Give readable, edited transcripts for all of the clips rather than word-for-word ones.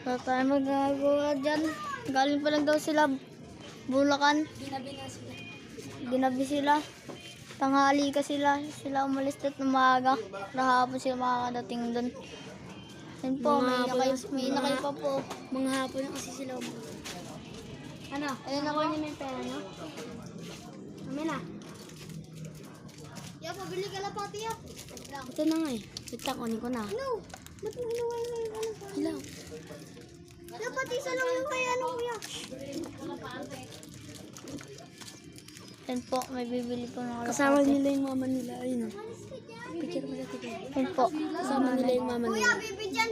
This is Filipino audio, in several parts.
Wala tayo magagawa dyan. Galing pa lang daw sila Bulacan. Ginabi sila. Tanghali ka sila. Sila umalis at umaga. Kahapon sila makakadating doon. Yan po, may inakay pa po. Mga hapon na kasi sila umalis. Ano? Ayun na po. Ano yung pera, no? Amin na. Ya, pabili ka lang pati ya. Ito na nga eh. Wait lang, kunin ko na. No. Ba't mo ginawa na yung ano? Hilaw. Dapat isa lang yung kaya ano kuya. Yan po, may bibili po ng kalapati. Kasama nila yung mama nila. Ayun o. Picture mo sa tigil. Yan po. Kasama nila yung mama nila.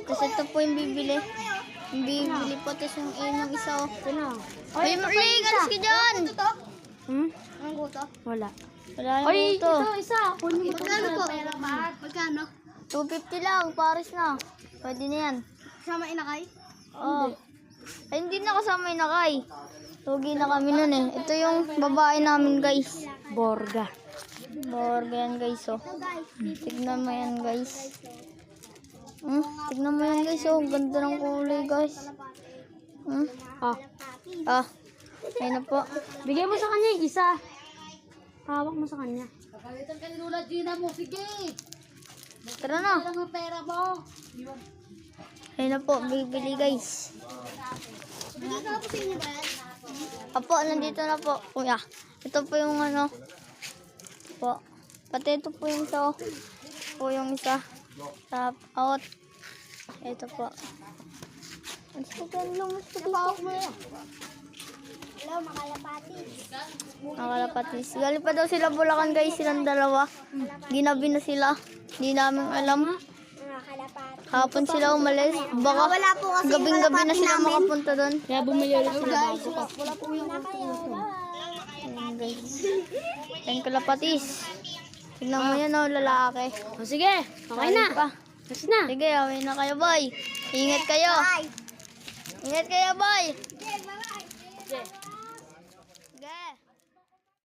Kasi ito po yung bibili. Yung bibili po, tapos yung isa o. Ito na. Ay, Marley, alis ka dyan! Hmm? Anong guto? Wala. Wala yung Ay, guto. ito isa. Kunin mo Magkano po? Magkano? 250 lang, pares na. Pwede na yan. Kasama inakay? Oo. Ay, hindi na kasama yung nakay. Tugi na kami nun eh. Ito yung babae namin guys. Borga. Borga yan guys oh. Tignan mo yan guys. Tignan mo yan guys oh. Ganda ng kulay guys. Ah. Ah. Ayun na po. Bigay mo sa kanya yung isa. Hawak mo sa kanya. Pagalitan ka ni Lola Gina mo, sige! Tara na. Ang pera mo! Ayun na po. Bibili guys. Bigay ka po sa inyo ba yan? Apo, nandito na po. Kuya. Ito po yung ano. Po. Pati ito po yung isa. Po yung isa. Tap out. Ito po. Ang sagan lang. Napawak mo yan. Hello, makalapatis. Nakalapatis. Galing pa daw sila Bulacan guys. Silang dalawa. Ginabi na sila. Hindi namin alam. Makalapatis. Hapon sila umalis. Baka gabing-gabi na sila makapunta doon. Kaya bumili ulit sila bago pa. Wala po yung Ayan guys. Ayan kalapatis. Tignan mo yan oh, lalaki. O sige, okay na. Pa. Tapos na. Sige, away na kayo boy. Ingat kayo. Ingat kayo boy. Sige.